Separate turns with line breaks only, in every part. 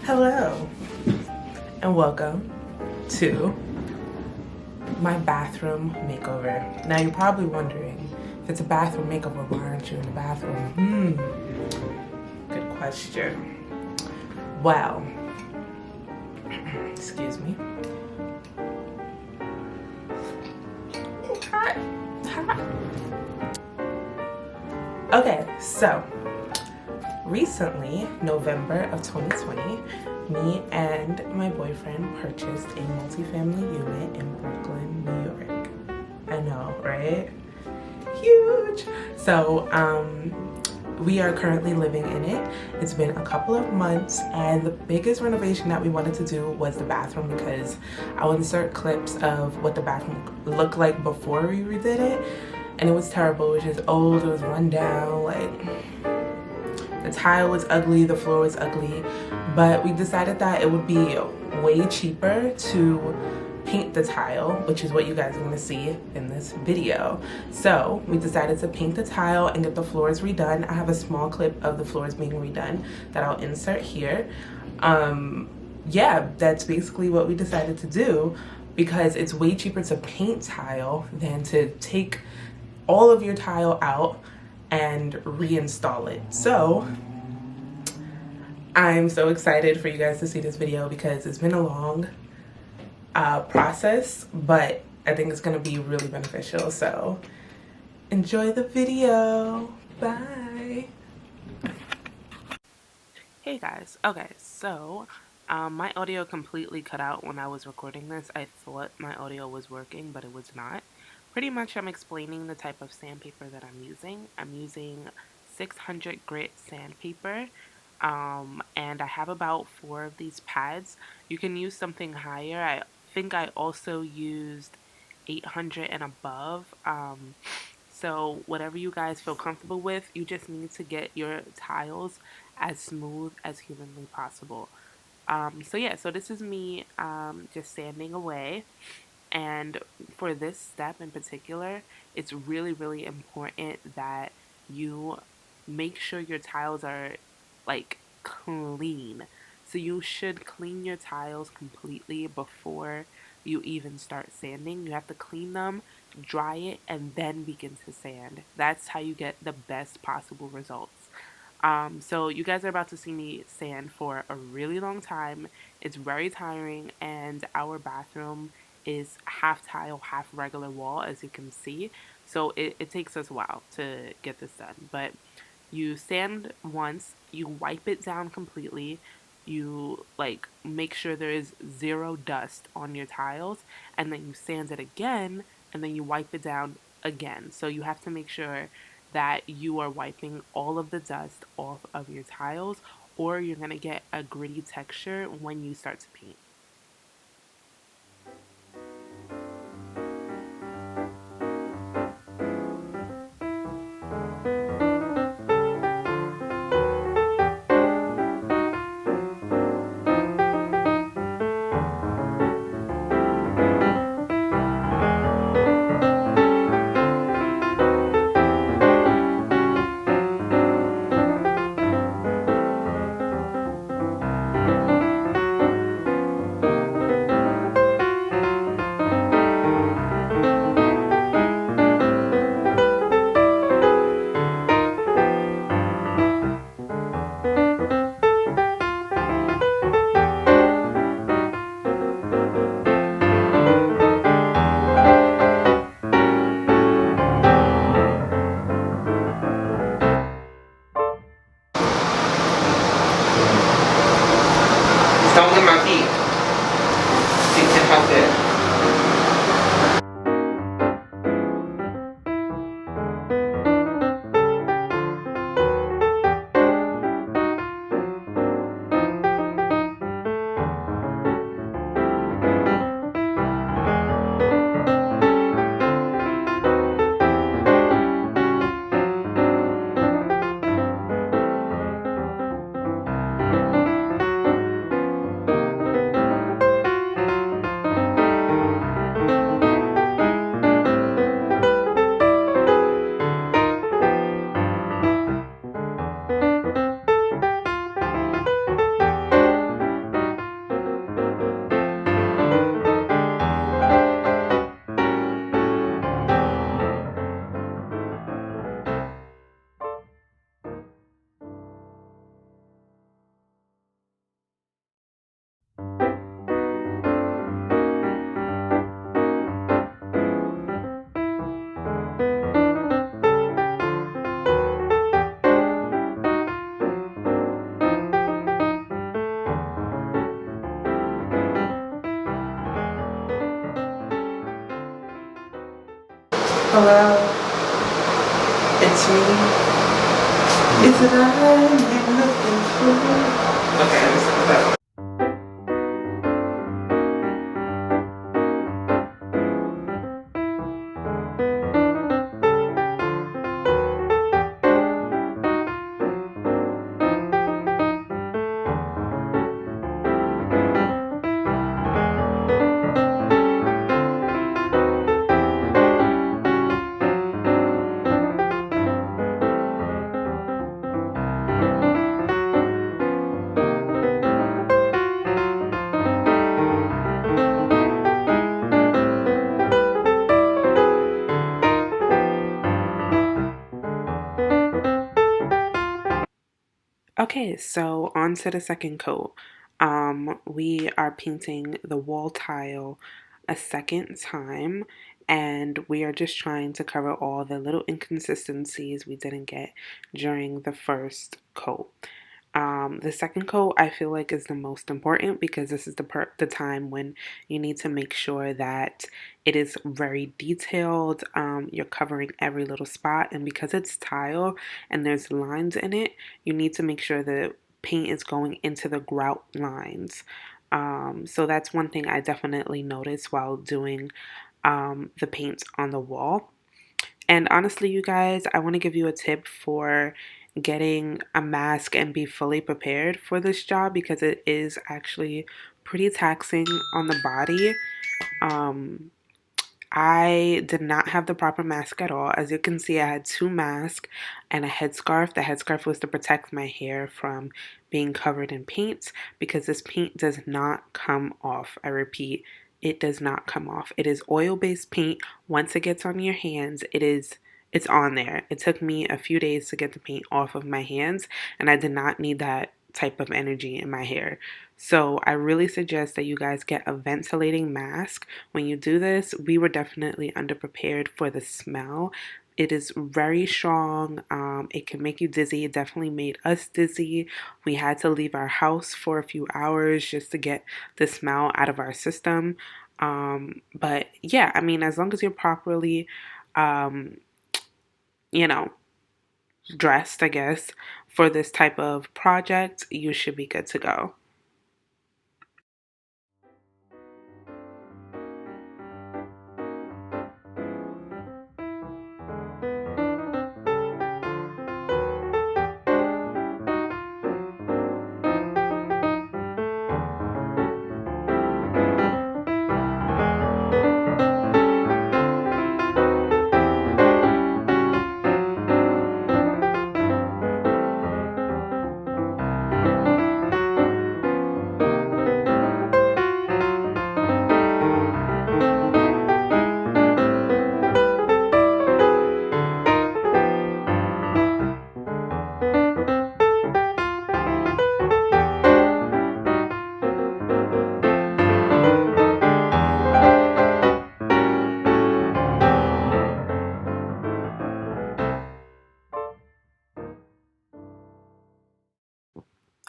Hello and welcome to my bathroom makeover. Now you're probably wondering, if it's a bathroom makeover, why aren't you in the bathroom? Good question. Well, excuse me. Hot, hot. Okay, so recently, November of 2020, me and my boyfriend purchased a multifamily unit in Brooklyn, New York. I know, right? Huge! So, we are currently living in it. It's been a couple of months, and the biggest renovation that we wanted to do was the bathroom, because I'll insert clips of what the bathroom looked like before we redid it, and it was terrible. It was just old, it was run down, like the tile was ugly, the floor was ugly, but we decided that it would be way cheaper to paint the tile, which is what you guys are going to see in this video. So we decided to paint the tile and get the floors redone. I have a small clip of the floors being redone that I'll insert here. Yeah, that's basically what we decided to do, because it's way cheaper to paint tile than to take all of your tile out and reinstall it. So I'm so excited for you guys to see this video, because it's been a long process, but I think it's gonna be really beneficial. So enjoy the video. Bye. Hey guys. Okay, so my audio completely cut out when I was recording this. I thought my audio was working, but it was not. Pretty much I'm explaining the type of sandpaper that I'm using. I'm using 600 grit sandpaper, and I have about 4 of these pads. You can use something higher. I think I also used 800 and above. So whatever you guys feel comfortable with, you just need to get your tiles as smooth as humanly possible. So yeah, so this is me just sanding away. And for this step in particular, it's really, really important that you make sure your tiles are like clean. So you should clean your tiles completely before you even start sanding. You have to clean them, dry it, and then begin to sand. That's how you get the best possible results. So you guys are about to see me sand for a really long time. It's very tiring, and our bathroom is half tile, half regular wall, as you can see. So it takes us a while to get this done. But you sand once, you wipe it down completely, you like make sure there is zero dust on your tiles, and then you sand it again, and then you wipe it down again. So you have to make sure that you are wiping all of the dust off of your tiles, or you're going to get a gritty texture when you start to paint. Hello, it's me. Is it I you're looking for? Okay, let me stop that. Okay, so on to the second coat. We are painting the wall tile a second time, and we are just trying to cover all the little inconsistencies we didn't get during the first coat. The second coat I feel like is the most important because this is the time when you need to make sure that it is very detailed. You're covering every little spot, and because it's tile and there's lines in it, you need to make sure the paint is going into the grout lines. So that's one thing I definitely noticed while doing the paint on the wall. And honestly, you guys, I want to give you a tip for getting a mask and be fully prepared for this job because it is actually pretty taxing on the body. Um, I did not have the proper mask at all. As you can see, I had two masks and a headscarf. The headscarf was to protect my hair from being covered in paint because this paint does not come off. I repeat, it does not come off. It is oil-based paint. Once it gets on your hands, it's on there. It took me a few days to get the paint off of my hands, and I did not need that type of energy in my hair. So I really suggest that you guys get a ventilating mask. When you do this, we were definitely underprepared for the smell. It is very strong. It can make you dizzy. It definitely made us dizzy. We had to leave our house for a few hours just to get the smell out of our system. But yeah, I mean, as long as you're properly, um, you know, dressed, I guess, for this type of project, you should be good to go.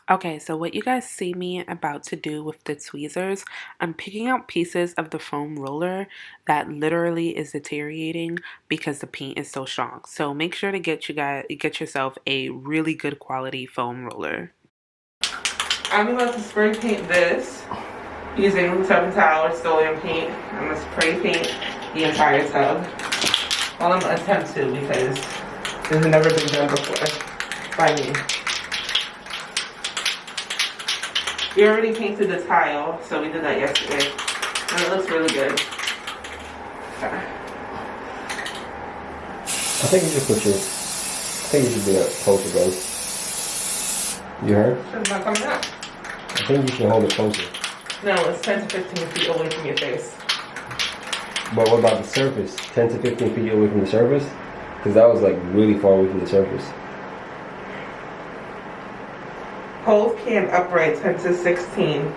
Okay, so what you guys see me about to do with the tweezers, I'm picking out pieces of the foam roller that literally is deteriorating because the paint is so strong. So make sure to get yourself a really good quality foam roller. I'm about to spray paint this using tub and towel Rust-Oleum paint. I'm gonna spray paint the entire tub. Well, I'm gonna attempt to because this has never been done before by me. We already painted the tile, so we did that yesterday. And it looks really good.
I think you should do that closer, bro. You heard?
It's not coming out.
I think you should hold it closer.
No, it's 10 to 15 feet away from your face.
But what about the surface? 10 to 15 feet away from the surface? Because that was like really far away from the surface.
Hold can upright 10 to 16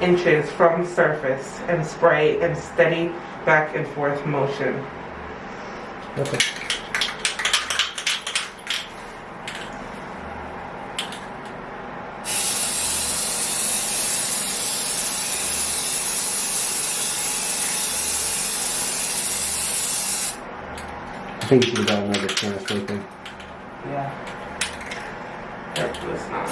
inches from surface and spray in steady back and forth motion.
Okay. I think you should have gotten another translator.
Yeah. It's not.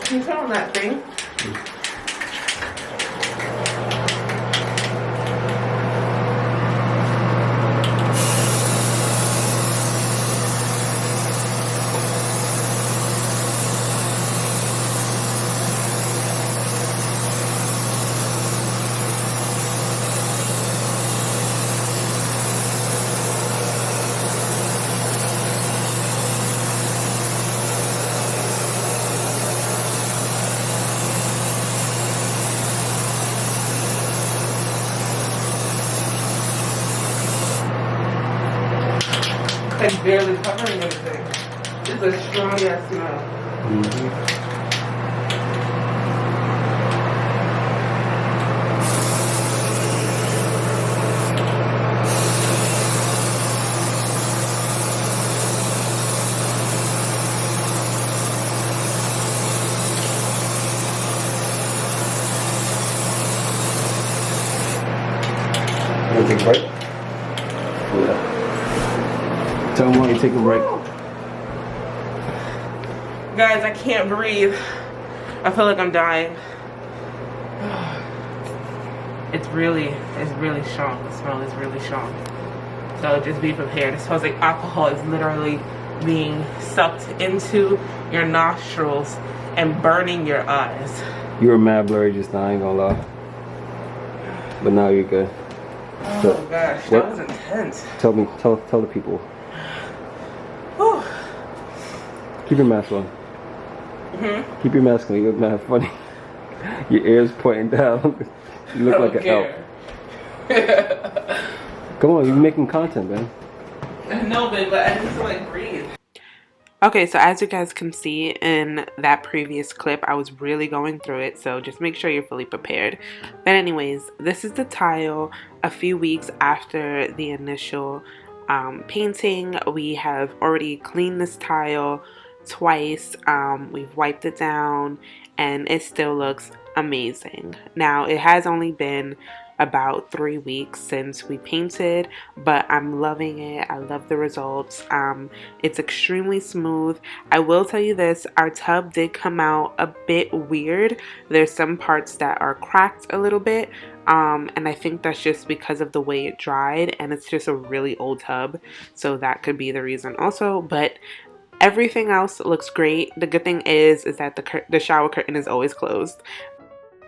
Can you turn on that thing? It's barely covering anything. It's a strong ass smell.
You want to take a break? Yeah. Tell them why you take a break.
Guys, I can't breathe. I feel like I'm dying. It's really strong. The smell is really strong. So just be prepared. It smells like alcohol is literally being sucked into your nostrils and burning your eyes.
You were mad blurry just now, I ain't gonna lie. But now you're good.
Oh gosh, that was intense.
Tell the people.
Whew.
Keep your mask on. Keep your mask on. You look mad funny. Your ears pointing down. You look like an elf. Come on, you're making content, man.
No, babe, but I need to like breathe. Okay, so as you guys can see in that previous clip, I was really going through it, so just make sure you're fully prepared. But anyways, this is the tile a few weeks after the initial painting. We have already cleaned this tile twice. We've wiped it down and it still looks amazing. Now, it has only been about 3 weeks since we painted, but I'm loving it. I love the results. It's extremely smooth. I will tell you this, our tub did come out a bit weird. There's some parts that are cracked a little bit, and I think that's just because of the way it dried, and it's just a really old tub, so that could be the reason also. But everything else looks great. The good thing is that the shower curtain is always closed.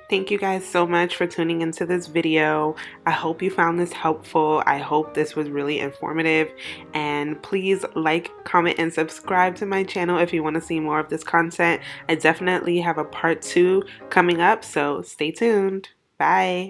Thank you guys so much for tuning into this video. I hope you found this helpful. I hope this was really informative. And please like, comment, and subscribe to my channel if you want to see more of this content. I definitely have a part 2 coming up, so stay tuned. Bye.